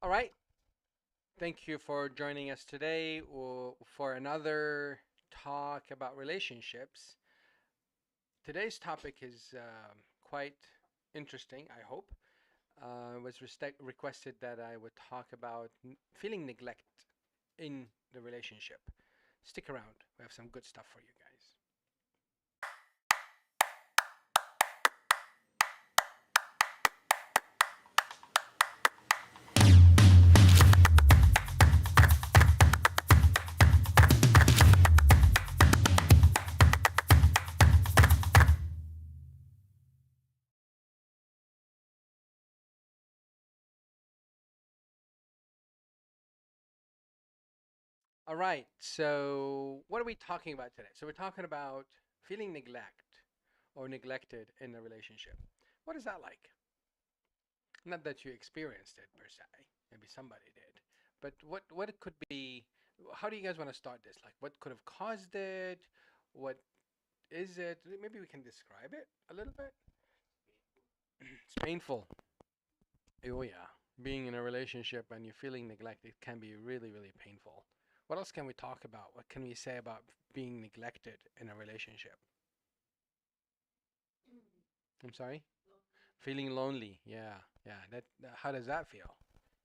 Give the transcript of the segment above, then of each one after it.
All right. Thank you for joining us today for another talk about relationships. Today's topic is quite interesting, I hope. It was requested that I would talk about feeling neglect in the relationship. Stick around. We have some good stuff for you guys. All right. So, what are we talking about today? So, we're talking about feeling neglect or neglected in a relationship. What is that like? Not that you experienced it per se. Maybe somebody did. But what it could be? How do you guys want to start this? Like, what could have caused it? What is it? Maybe we can describe it a little bit. It's painful. Oh yeah, being in a relationship and you're feeling neglected can be really really painful. What else can we talk about? What can we say about being neglected in a relationship? I'm sorry. Feeling lonely. Yeah, yeah. How does that feel?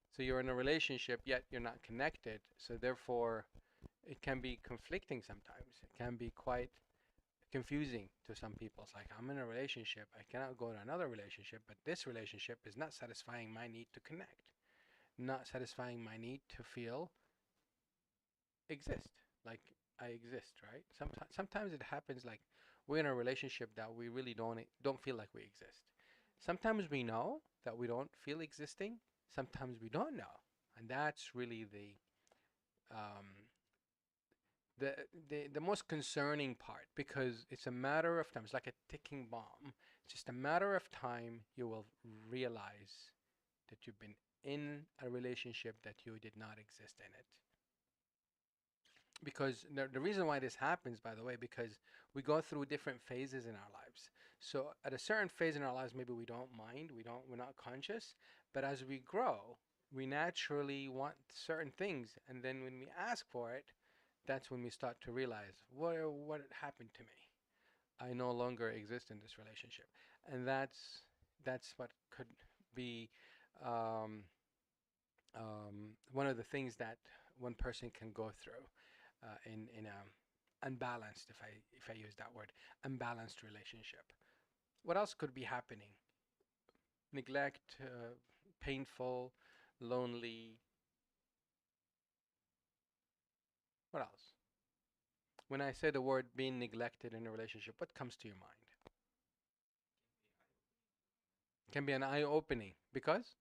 So you're in a relationship, yet you're not connected. So therefore, it can be conflicting sometimes. It can be quite confusing to some people. It's like, I'm in a relationship, I cannot go to another relationship, but this relationship is not satisfying my need to connect, not satisfying my need to feel exist, like I exist, right? Sometimes it happens like we're in a relationship that we really don't feel like we exist. Sometimes we know that we don't feel existing. Sometimes we don't know, and that's really um, the the most concerning part, because it's a matter of time. It's like a ticking bomb. It's just a matter of time you will realize that you've been in a relationship that you did not exist in it. Because the reason why this happens, by the way, because we go through different phases in our lives. So at a certain phase in our lives, maybe we don't mind, we're not conscious, but as we grow, we naturally want certain things, and then when we ask for it, that's when we start to realize what happened to me. I no longer exist in this relationship, and that's what could be um, one of the things that one person can go through in a unbalanced, if I use that word, unbalanced relationship. What else could be happening? Neglect, painful, lonely. What else? When I say the word being neglected in a relationship, what comes to your mind? Can be an eye opening because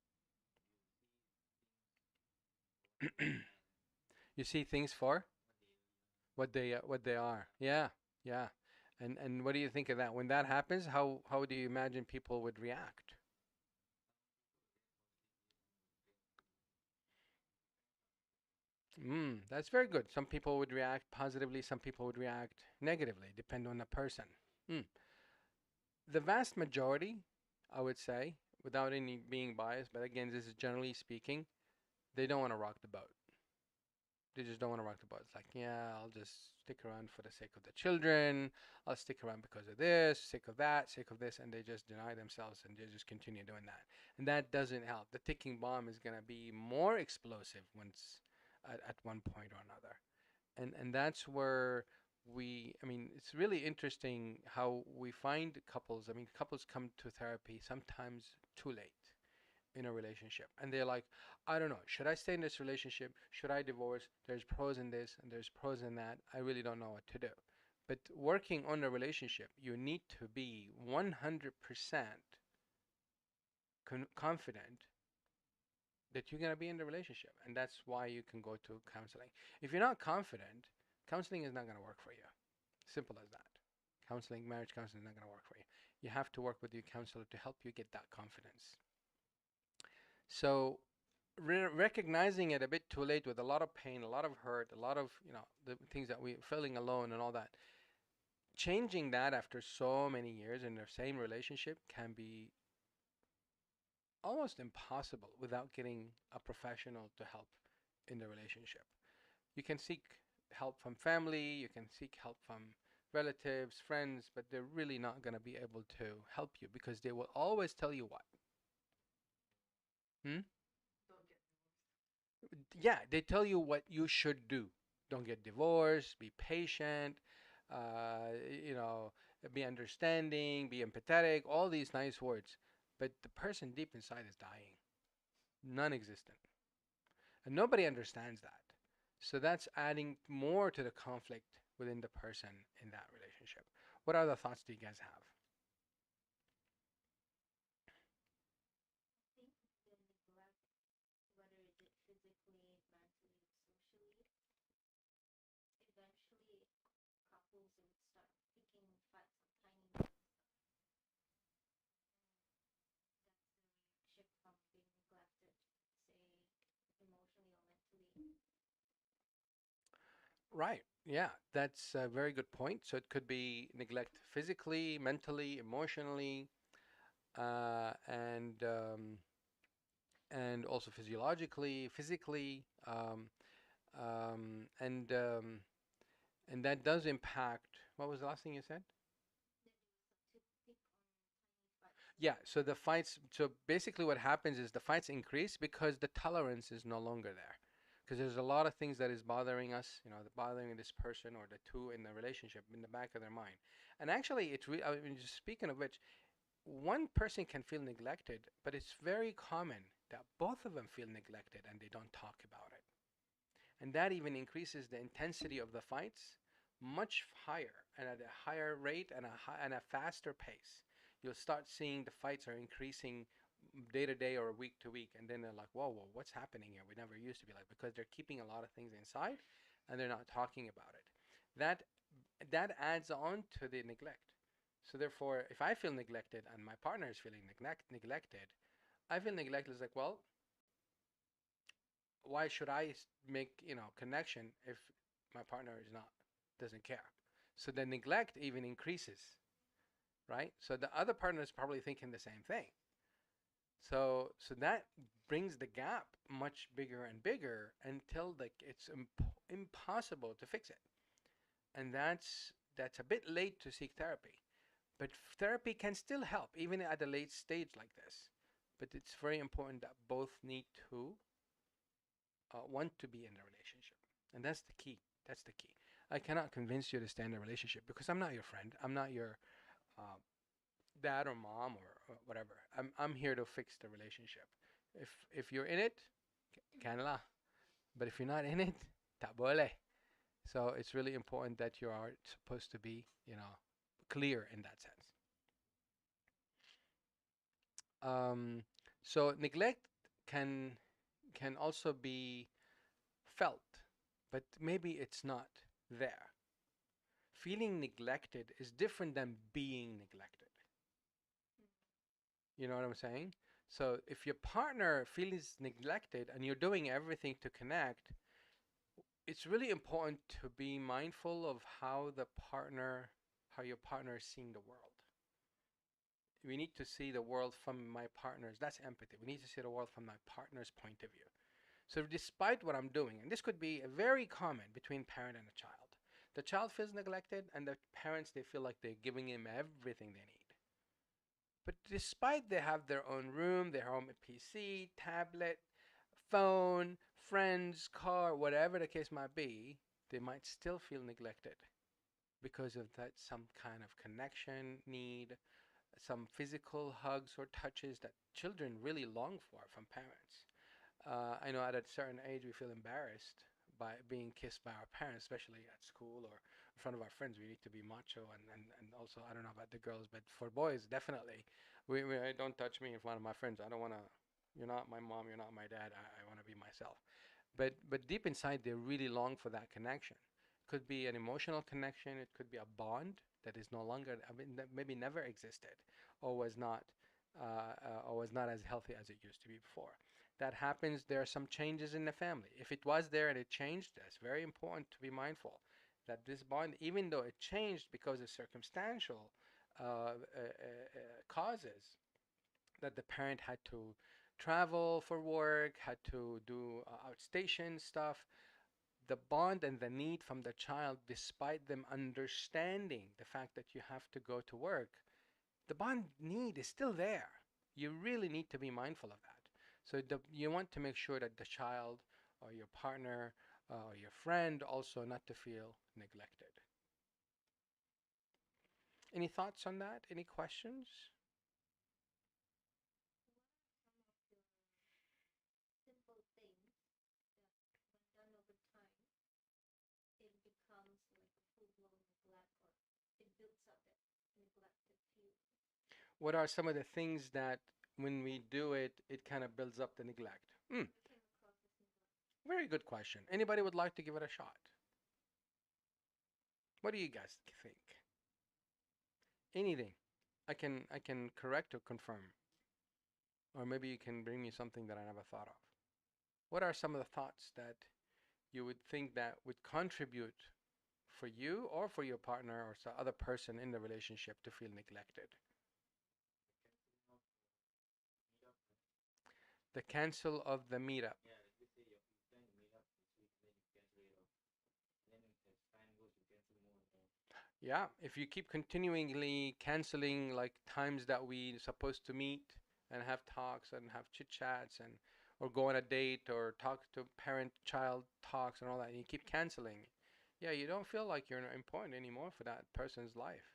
you see things for what they are. Yeah, yeah. And what do you think of that? When that happens, how do you imagine people would react? That's very good. Some people would react positively, some people would react negatively, depend on the person. Mm. The vast majority, I would say, without any being biased, but again, this is generally speaking, they don't want to rock the boat. They just don't want to rock the boat. It's like, yeah, I'll just stick around for the sake of the children. I'll stick around because of this, sake of that, sake of this, and they just deny themselves and they just continue doing that. And that doesn't help. The ticking bomb is gonna be more explosive once at one point or another. And that's where I mean, it's really interesting how we find couples. I mean, couples come to therapy sometimes too late in a relationship, and they're like, I don't know, should I stay in this relationship, should I divorce, there's pros in this and there's pros in that, I really don't know what to do. But working on a relationship, you need to be 100% confident that you're going to be in the relationship, and that's why you can go to counseling. If you're not confident, counseling is not going to work for you. Simple as that. Counseling, marriage counseling is not going to work for you. You have to work with your counselor to help you get that confidence. So recognizing it a bit too late with a lot of pain, a lot of hurt, a lot of, the things that we feeling alone and all that. Changing that after so many years in the same relationship can be almost impossible without getting a professional to help in the relationship. You can seek help from family, you can seek help from relatives, friends, but they're really not going to be able to help you because they will always tell you what. Hmm? Yeah, they tell you what you should do. Don't get divorced, be patient, you know, be understanding, be empathetic, all these nice words. But the person deep inside is dying, non existent. And nobody understands that. So that's adding more to the conflict within the person in that relationship. What other thoughts do you guys have? Right. Yeah, that's a very good point. So it could be neglect physically, mentally, emotionally, and also physiologically, physically, um, and um, and that does impact. What was the last thing you said? Yeah. So the fights. So basically, what happens is the fights increase because the tolerance is no longer there. Because there's a lot of things that is bothering us, bothering this person or the two in the relationship in the back of their mind. And actually, I mean, just speaking of which, one person can feel neglected, but it's very common that both of them feel neglected and they don't talk about it. And that even increases the intensity of the fights much higher and at a higher rate and and a faster pace. You'll start seeing the fights are increasing day to day or week to week, and then they're like, whoa, what's happening here? We never used to be like, because they're keeping a lot of things inside and they're not talking about it. That that adds on to the neglect. So therefore, if I feel neglected and my partner is feeling neglected, I feel neglected. It's like, well, why should I make connection if my partner is not doesn't care? So the neglect even increases, right? So the other partner is probably thinking the same thing. So that brings the gap much bigger and bigger until like it's impossible to fix it, and that's a bit late to seek therapy. But therapy can still help even at a late stage like this. But it's very important that both need to want to be in a relationship. And that's the key. That's the key. I cannot convince you to stay in a relationship because I'm not your friend. I'm not your uh, dad or mom or whatever. I'm here to fix the relationship. If you're in it, canela. But if you're not in it, tabole. So it's really important that you are supposed to be, clear in that sense. Um, so neglect can can also be felt, but maybe it's not there. Feeling neglected is different than being neglected. You know what I'm saying? So if your partner feels neglected and you're doing everything to connect, it's really important to be mindful of how your partner is seeing the world. We need to see the world from my partner's. That's empathy. We need to see the world from my partner's point of view. So despite what I'm doing, and this could be very common between parent and a child, the child feels neglected, and the parents they feel like they're giving him everything they need. But despite they have their own room, their own PC, tablet, phone, friends, car, whatever the case might be, they might still feel neglected because of that some kind of connection need, some physical hugs or touches that children really long for from parents. I know at a certain age we feel embarrassed by being kissed by our parents, especially at school or in front of our friends. We need to be macho, and also I don't know about the girls, but for boys definitely, we don't touch me in front of my friends. I don't want to. You're not my mom. You're not my dad. I want to be myself. But deep inside, they really long for that connection. Could be an emotional connection. It could be a bond that is no longer. I mean, that maybe never existed, or was not as healthy as it used to be before. That happens. There are some changes in the family. If it was there and it changed, that's very important to be mindful that this bond, even though it changed because of circumstantial causes, that the parent had to travel for work, had to do outstation stuff, the bond and the need from the child, despite them understanding the fact that you have to go to work, the bond need is still there. You really need to be mindful of that. So you want to make sure that the child or your partner or your friend also not to feel neglected. Any thoughts on that? Any questions? What are some of the things that when we do it, it kind of builds up the neglect? Very good question. Anybody would like to give it a shot? What do you guys think? Anything? I can correct or confirm, or maybe you can bring me something that I never thought of. What are some of the thoughts that you would think that would contribute for you or for your partner or some other person in the relationship to feel neglected? The cancel of the meetup. Yeah, if you keep continually canceling like times that we supposed to meet and have talks and have chit chats and or go on a date or talk to parent child talks and all that, and you keep canceling, yeah, you don't feel like you're important anymore for that person's life.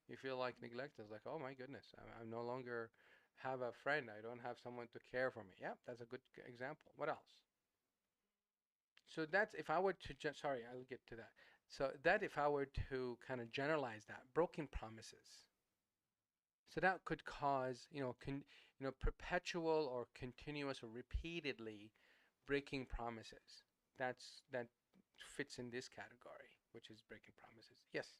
You feel like neglect is like, oh my goodness, I no longer have a friend. I don't have someone to care for me. Yeah, that's a good example. What else? So that's if I were to just, sorry, I'll get to that. So that if I were to kind of generalize that, broken promises. So that could cause, perpetual or continuous or repeatedly breaking promises. That fits in this category, which is breaking promises. Yes.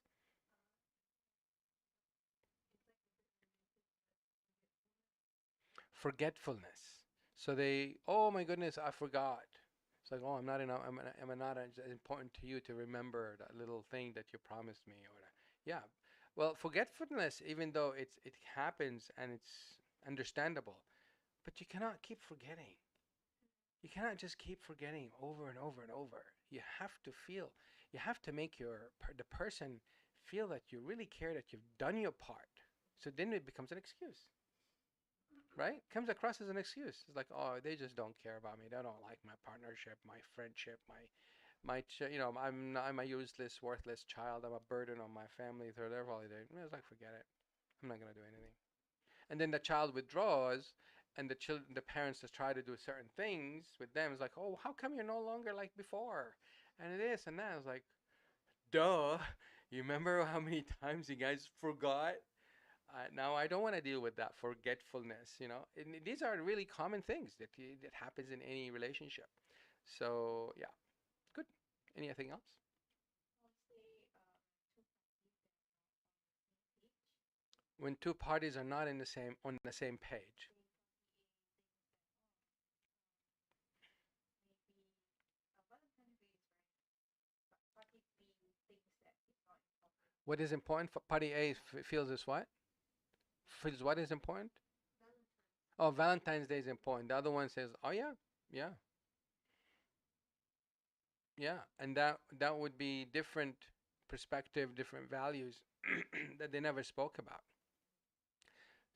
Forgetfulness. So they, oh my goodness, I forgot. It's like, oh, I'm not enough. I'm not as important to you to remember that little thing that you promised me, or that. Yeah. Well, forgetfulness, even though it happens and it's understandable, but you cannot keep forgetting. You cannot just keep forgetting over and over and over. You have to feel. You have to make the person feel that you really care, that you've done your part. So then it becomes an excuse, right? Comes across as an excuse. It's like, oh, they just don't care about me. They don't like my partnership, my friendship, I'm a useless, worthless child. I'm a burden on my family through their holiday. It's like, forget it. I'm not gonna do anything. And then the child withdraws, and the parents just try to do certain things with them. It's like, oh, how come you're no longer like before? And it is, and that. It's like, duh. You remember how many times you guys forgot? Now I don't want to deal with that forgetfulness. And these are really common things that happens in any relationship. So yeah, good. Anything else? When two parties are not in the same on the same page. What is important for party A feels is what? Feels what is important? Oh, Valentine's Day is important. The other one says, oh yeah, yeah, yeah, and that would be different perspective, different values that they never spoke about.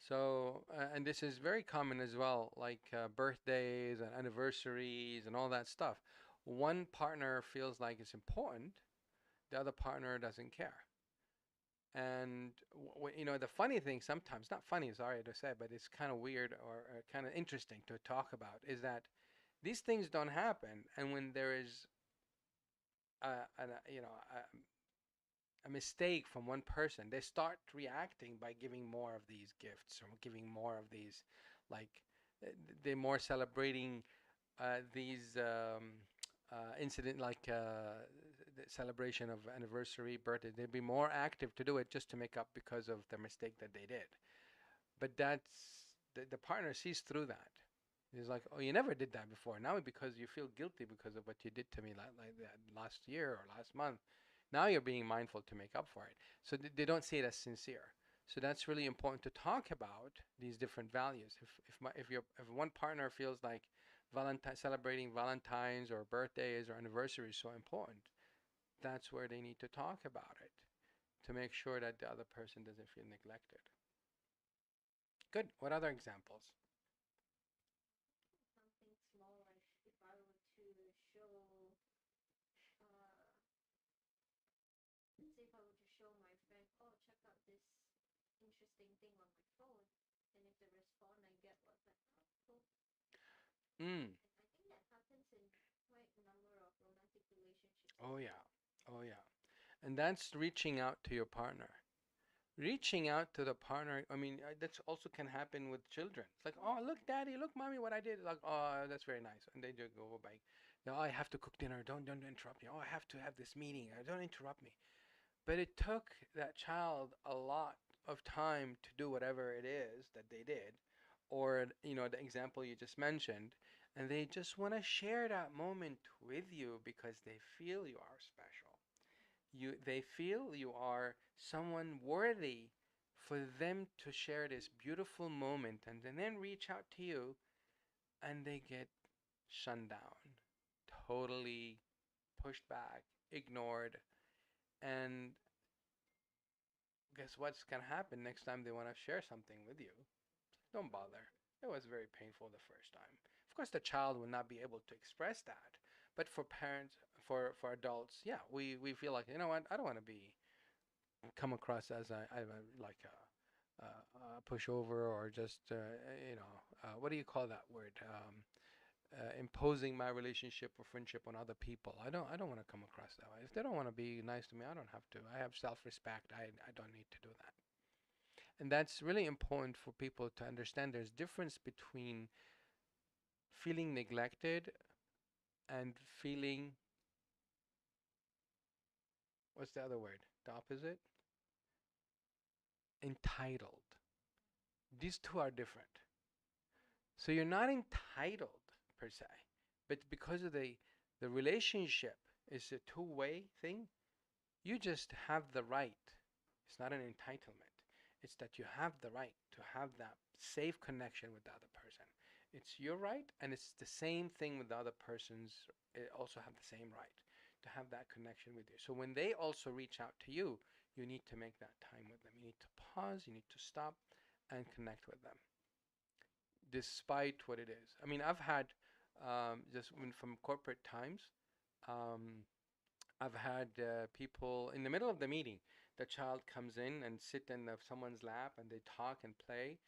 So, and this is very common as well, like birthdays and anniversaries and all that stuff. One partner feels like it's important, the other partner doesn't care. And the funny thing sometimes, not funny, sorry to say, but it's kind of weird or kind of interesting to talk about, is that these things don't happen, and when there is a mistake from one person, they start reacting by giving more of these gifts or giving more of these, like they're more celebrating these incident like the celebration of anniversary, birthday. They'd be more active to do it just to make up because of the mistake that they did. But the partner sees through that. He's like, oh, you never did that before. Now because you feel guilty because of what you did to me like that last year or last month, now you're being mindful to make up for it. So they don't see it as sincere. So that's really important to talk about these different values. If one partner feels like celebrating Valentine's or birthdays or anniversaries is so important, that's where they need to talk about it to make sure that the other person doesn't feel neglected. Good. What other examples? Something small, like if I were to show, let's say if I were to show my friend, oh, check out this interesting thing on my phone, and if the response I get was like, oh, cool. Mm. And I think that happens in quite a number of romantic relationships as Oh well. yeah. Oh yeah. And that's reaching out to your partner. Reaching out to the partner, I mean, that's also can happen with children. It's like, oh, look, daddy, look, mommy, what I did. Like, oh, that's very nice. And they just go by, no, I have to cook dinner. Don't interrupt me. Oh, I have to have this meeting. Don't interrupt me. But it took that child a lot of time to do whatever it is that they did, or the example you just mentioned, and they just want to share that moment with you because they feel you are special. They feel you are someone worthy for them to share this beautiful moment and then reach out to you and they get shunned down, totally pushed back, ignored, and guess what's gonna happen next time they want to share something with you? Don't bother. It was very painful the first time. Of course, the child will not be able to express that, but for parents, for adults, yeah, we feel like what, I don't want to be come across as like a pushover or just what do you call that word? Imposing my relationship or friendship on other people. I don't want to come across that way. If they don't want to be nice to me, I don't have to. I have self-respect. I don't need to do that. And that's really important for people to understand. There's difference between feeling neglected and feeling, what's the other word? The opposite? Entitled. These two are different. So you're not entitled per se, but because of the relationship is a two-way thing, you just have the right. It's not an entitlement. It's that you have the right to have that safe connection with the other person. It's your right, and it's the same thing with the other person's. It also have the same right to have that connection with you. So when they also reach out to you, you need to make that time with them. You need to pause. You need to stop and connect with them despite what it is. I mean, I've had just from corporate times, um, I've had people in the middle of the meeting, the child comes in and sit in someone's lap and they talk and play.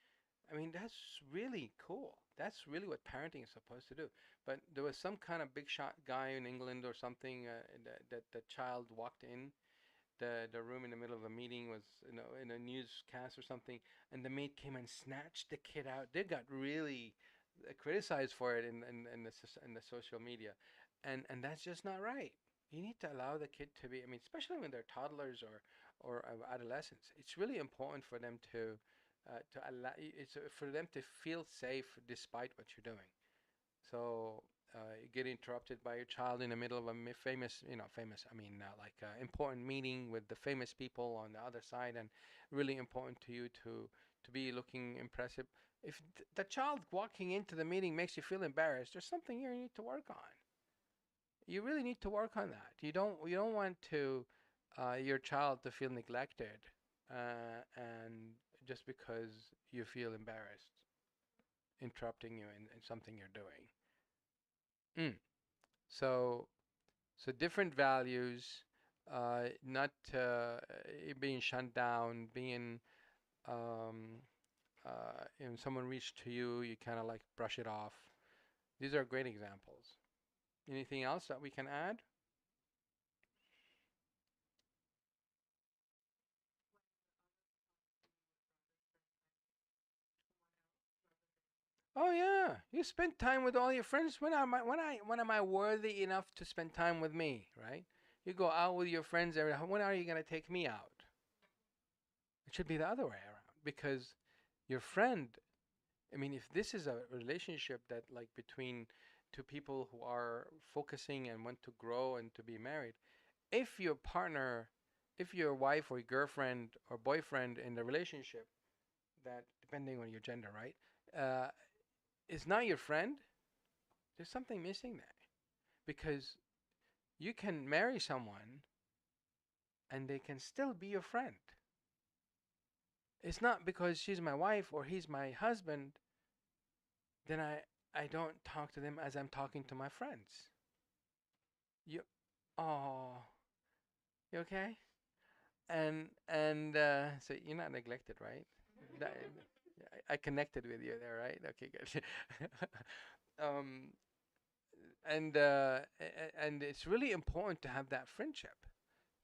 I mean, that's really cool. That's really what parenting is supposed to do. But there was some kind of big shot guy in England or something that the child walked in the room in the middle of a meeting was in a newscast or something, and the maid came and snatched the kid out. They got really criticized for it in the social media, and that's just not right. You need to allow the kid to be. I mean, especially when they're toddlers or adolescents, it's really important for them to allow. It's for them to feel safe despite what you're doing. So you get interrupted by your child in the middle of a famous, famous, I mean, like important meeting with the famous people on the other side, and really important to you to be looking impressive. If the child walking into the meeting makes you feel embarrassed, there's something you need to work on. You really need to work on that. You don't want to your child to feel neglected, and just because you feel embarrassed interrupting you in something you're doing. Mm. So so different values, not being shut down, being someone reached to you, you kind of like brush it off. These are great examples. Anything else that we can add? Oh yeah, you spend time with all your friends. When am I worthy enough to spend time with me? Right? You go out with your friends every. When are you gonna take me out? It should be the other way around because your friend, I mean, if this is a relationship that like between two people who are focusing and want to grow and to be married, if your partner if your wife or girlfriend or boyfriend in the relationship, that depending on your gender, right, is not your friend, there's something missing there. Because you can marry someone and they can still be your friend. It's not because she's my wife or he's my husband, then I don't talk to them as I'm talking to my friends. You, oh, you okay? And so you're not neglected, right? That, I connected with you there, right? Okay, good. um, and it's really important to have that friendship.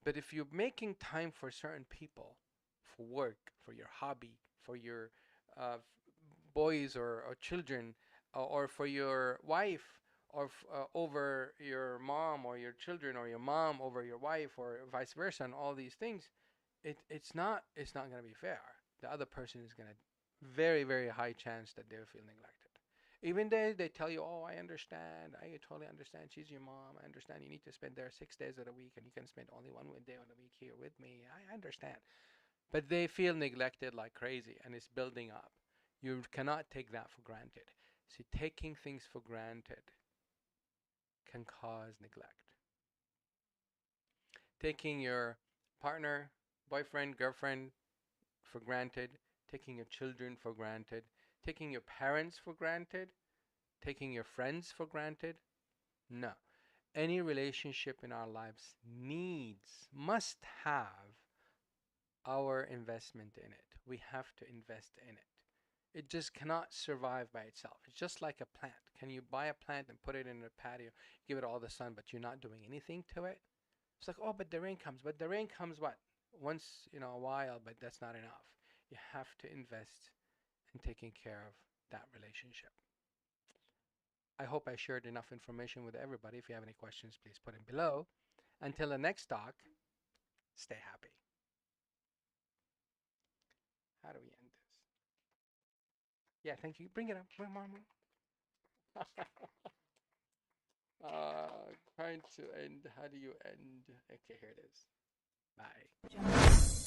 But if you're making time for certain people, for work, for your hobby, for your boys or children, or for your wife, or over your mom or your children, or your mom over your wife, or vice versa, and all these things, it's not going to be fair. The other person is going to very very high chance that they'll feel neglected. Even they tell you, oh, I understand, I totally understand. She's your mom. I understand. You need to spend there 6 days of the week, and you can spend only one day of the week here with me. I understand, but they feel neglected like crazy, and it's building up. You cannot take that for granted. See, taking things for granted can cause neglect. Taking your partner, boyfriend, girlfriend for granted, taking your children for granted, taking your parents for granted, taking your friends for granted. No. Any relationship in our lives must have our investment in it. We have to invest in it. It just cannot survive by itself. It's just like a plant. Can you buy a plant and put it in a patio, give it all the sun, but you're not doing anything to it? It's like, oh, but the rain comes. But the rain comes what? Once in a while, but that's not enough. You have to invest in taking care of that relationship. I hope I shared enough information with everybody. If you have any questions, please put them below. Until the next talk, stay happy. How do we end this? Yeah, thank you. Bring it up. Bring mom. Trying to end. How do you end? Okay, here it is. Bye.